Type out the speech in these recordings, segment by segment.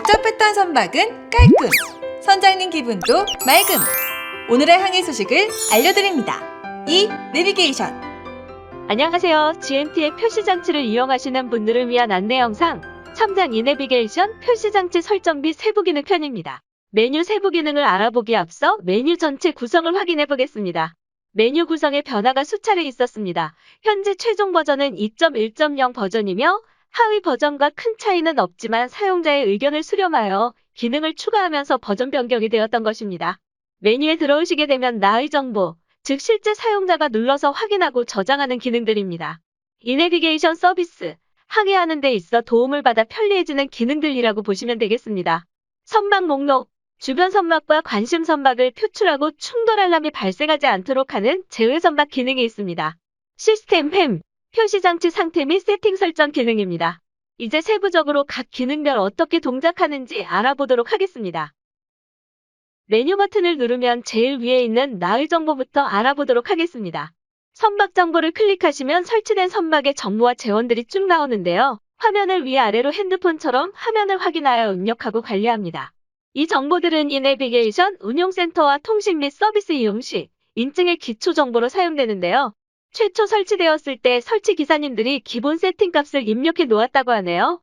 복잡했던 선박은 깔끔, 선장님 기분도 맑음. 오늘의 항해 소식을 알려드립니다. 이 내비게이션. 안녕하세요. GMT의 표시장치를 이용하시는 분들을 위한 안내 영상, 첨단 이내비게이션 표시장치 설정 및 세부 기능 편입니다. 메뉴 세부 기능을 알아보기에 앞서 메뉴 전체 구성을 확인해 보겠습니다. 메뉴 구성에 변화가 수차례 있었습니다. 현재 최종 버전은 2.1.0 버전이며 하위 버전과 큰 차이는 없지만 사용자의 의견을 수렴하여 기능을 추가하면서 버전 변경이 되었던 것입니다. 메뉴에 들어오시게 되면 나의 정보, 즉 실제 사용자가 눌러서 확인하고 저장하는 기능들입니다. 이내비게이션 서비스, 항해하는 데 있어 도움을 받아 편리해지는 기능들이라고 보시면 되겠습니다. 선박 목록, 주변 선박과 관심 선박을 표출하고 충돌 알람이 발생하지 않도록 하는 제외 선박 기능이 있습니다. 시스템 팸, 표시장치 상태 및 세팅 설정 기능입니다. 이제 세부적으로 각 기능별 어떻게 동작하는지 알아보도록 하겠습니다. 메뉴 버튼을 누르면 제일 위에 있는 나의 정보부터 알아보도록 하겠습니다. 선박 정보를 클릭하시면 설치된 선박의 정보와 재원들이 쭉 나오는데요. 화면을 위아래로 핸드폰처럼 화면을 확인하여 입력하고 관리합니다. 이 정보들은 이내비게이션 운용센터와 통신 및 서비스 이용 시 인증의 기초 정보로 사용되는데요. 최초 설치되었을 때 설치 기사님들이 기본 세팅 값을 입력해 놓았다고 하네요.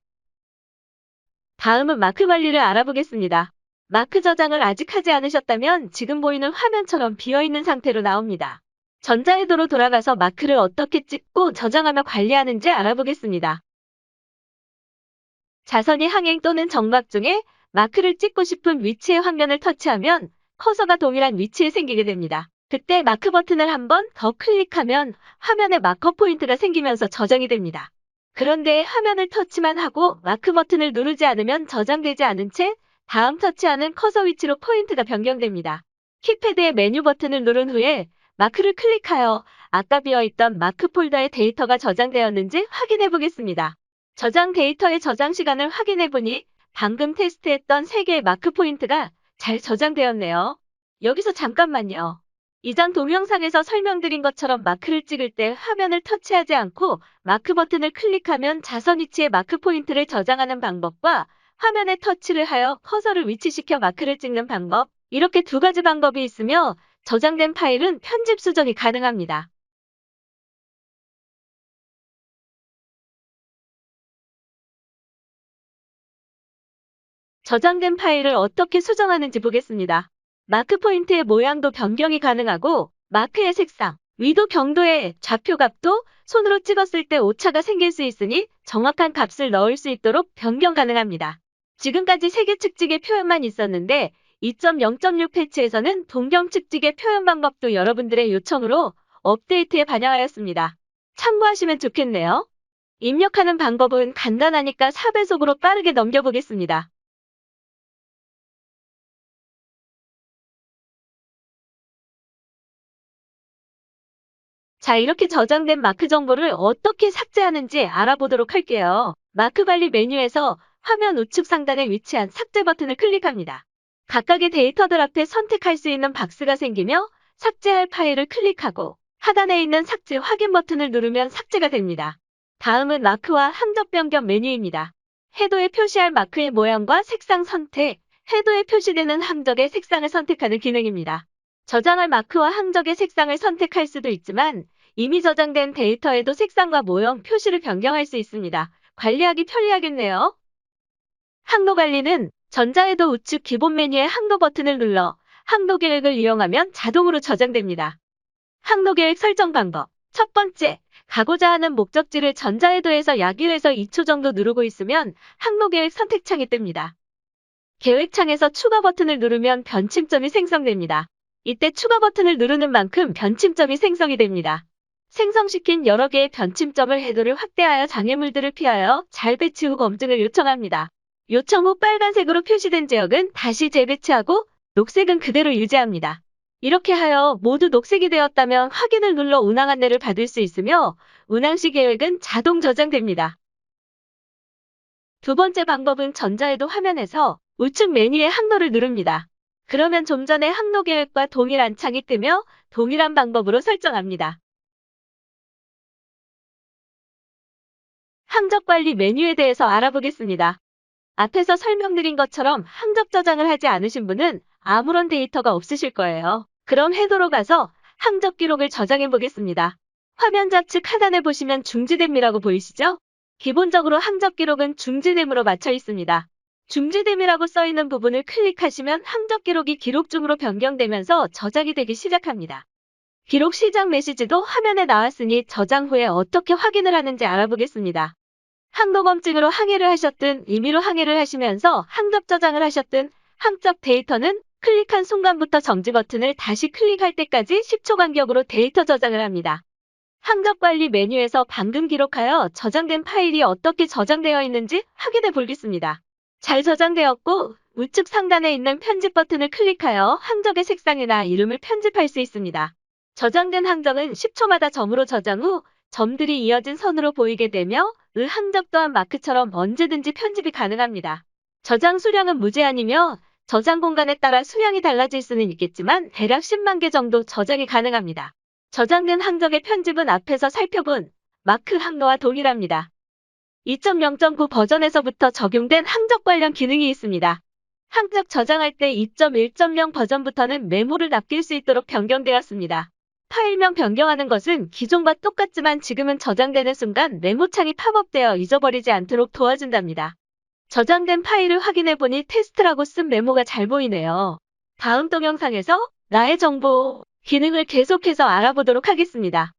다음은 마크 관리를 알아보겠습니다. 마크 저장을 아직 하지 않으셨다면 지금 보이는 화면처럼 비어있는 상태로 나옵니다. 전자회로로 돌아가서 마크를 어떻게 찍고 저장하며 관리하는지 알아보겠습니다. 자선이 항행 또는 정박 중에 마크를 찍고 싶은 위치의 화면을 터치하면 커서가 동일한 위치에 생기게 됩니다. 그때 마크 버튼을 한 번 더 클릭하면 화면에 마커 포인트가 생기면서 저장이 됩니다. 그런데 화면을 터치만 하고 마크 버튼을 누르지 않으면 저장되지 않은 채 다음 터치하는 커서 위치로 포인트가 변경됩니다. 키패드의 메뉴 버튼을 누른 후에 마크를 클릭하여 아까 비어있던 마크 폴더에 데이터가 저장되었는지 확인해 보겠습니다. 저장 데이터의 저장 시간을 확인해 보니 방금 테스트했던 3개의 마크 포인트가 잘 저장되었네요. 여기서 잠깐만요. 이전 동영상에서 설명드린 것처럼 마크를 찍을 때 화면을 터치하지 않고 마크 버튼을 클릭하면 자선 위치에 마크 포인트를 저장하는 방법과 화면에 터치를 하여 커서를 위치시켜 마크를 찍는 방법, 이렇게 두 가지 방법이 있으며 저장된 파일은 편집 수정이 가능합니다. 저장된 파일을 어떻게 수정하는지 보겠습니다. 마크 포인트의 모양도 변경이 가능하고 마크의 색상, 위도 경도의 좌표 값도 손으로 찍었을 때 오차가 생길 수 있으니 정확한 값을 넣을 수 있도록 변경 가능합니다. 지금까지 3개 측직의 표현만 있었는데 2.0.6 패치에서는 동경 측직의 표현 방법도 여러분들의 요청으로 업데이트에 반영하였습니다. 참고하시면 좋겠네요. 입력하는 방법은 간단하니까 4배속으로 빠르게 넘겨보겠습니다. 자, 이렇게 저장된 마크 정보를 어떻게 삭제하는지 알아보도록 할게요. 마크 관리 메뉴에서 화면 우측 상단에 위치한 삭제 버튼을 클릭합니다. 각각의 데이터들 앞에 선택할 수 있는 박스가 생기며 삭제할 파일을 클릭하고 하단에 있는 삭제 확인 버튼을 누르면 삭제가 됩니다. 다음은 마크와 항적 변경 메뉴입니다. 해도에 표시할 마크의 모양과 색상 선택, 해도에 표시되는 항적의 색상을 선택하는 기능입니다. 저장할 마크와 항적의 색상을 선택할 수도 있지만 이미 저장된 데이터에도 색상과 모형, 표시를 변경할 수 있습니다. 관리하기 편리하겠네요. 항로 관리는 전자회로 우측 기본 메뉴의 항로 버튼을 눌러 항로 계획을 이용하면 자동으로 저장됩니다. 항로 계획 설정 방법. 첫 번째, 가고자 하는 목적지를 전자회로에서 약 1에서 2초 정도 누르고 있으면 항로 계획 선택창이 뜹니다. 계획창에서 추가 버튼을 누르면 변침점이 생성됩니다. 이때 추가 버튼을 누르는 만큼 변침점이 생성이 됩니다. 생성시킨 여러 개의 변침점을 해도를 확대하여 장애물들을 피하여 잘 배치 후 검증을 요청합니다. 요청 후 빨간색으로 표시된 지역은 다시 재배치하고 녹색은 그대로 유지합니다. 이렇게 하여 모두 녹색이 되었다면 확인을 눌러 운항 안내를 받을 수 있으며 운항 시 계획은 자동 저장됩니다. 두 번째 방법은 전자회로 화면에서 우측 메뉴의 항로를 누릅니다. 그러면 좀 전에 항로 계획과 동일한 창이 뜨며 동일한 방법으로 설정합니다. 항적 관리 메뉴에 대해서 알아보겠습니다. 앞에서 설명드린 것처럼 항적 저장을 하지 않으신 분은 아무런 데이터가 없으실 거예요. 그럼 해도로 가서 항적 기록을 저장해 보겠습니다. 화면 좌측 하단에 보시면 중지됨이라고 보이시죠? 기본적으로 항적 기록은 중지됨으로 맞춰 있습니다. 중지됨이라고 써 있는 부분을 클릭하시면 항적 기록이 기록 중으로 변경되면서 저장이 되기 시작합니다. 기록 시작 메시지도 화면에 나왔으니 저장 후에 어떻게 확인을 하는지 알아보겠습니다. 항도검증으로 항해를 하셨든 임의로 항해를 하시면서 항적 저장을 하셨든 항적 데이터는 클릭한 순간부터 정지 버튼을 다시 클릭할 때까지 10초 간격으로 데이터 저장을 합니다. 항적 관리 메뉴에서 방금 기록하여 저장된 파일이 어떻게 저장되어 있는지 확인해 보겠습니다. 잘 저장되었고 우측 상단에 있는 편집 버튼을 클릭하여 항적의 색상이나 이름을 편집할 수 있습니다. 저장된 항적은 10초마다 점으로 저장 후 점들이 이어진 선으로 보이게 되며 항적 또한 마크처럼 언제든지 편집이 가능합니다. 저장 수량은 무제한이며 저장 공간에 따라 수량이 달라질 수는 있겠지만 대략 10만 개 정도 저장이 가능합니다. 저장된 항적의 편집은 앞에서 살펴본 마크 항로와 동일합니다. 2.0.9 버전에서부터 적용된 항적 관련 기능이 있습니다. 항적 저장할 때 2.1.0 버전부터는 메모를 남길 수 있도록 변경되었습니다. 파일명 변경하는 것은 기존과 똑같지만 지금은 저장되는 순간 메모창이 팝업되어 잊어버리지 않도록 도와준답니다. 저장된 파일을 확인해보니 테스트라고 쓴 메모가 잘 보이네요. 다음 동영상에서 나의 정보 기능을 계속해서 알아보도록 하겠습니다.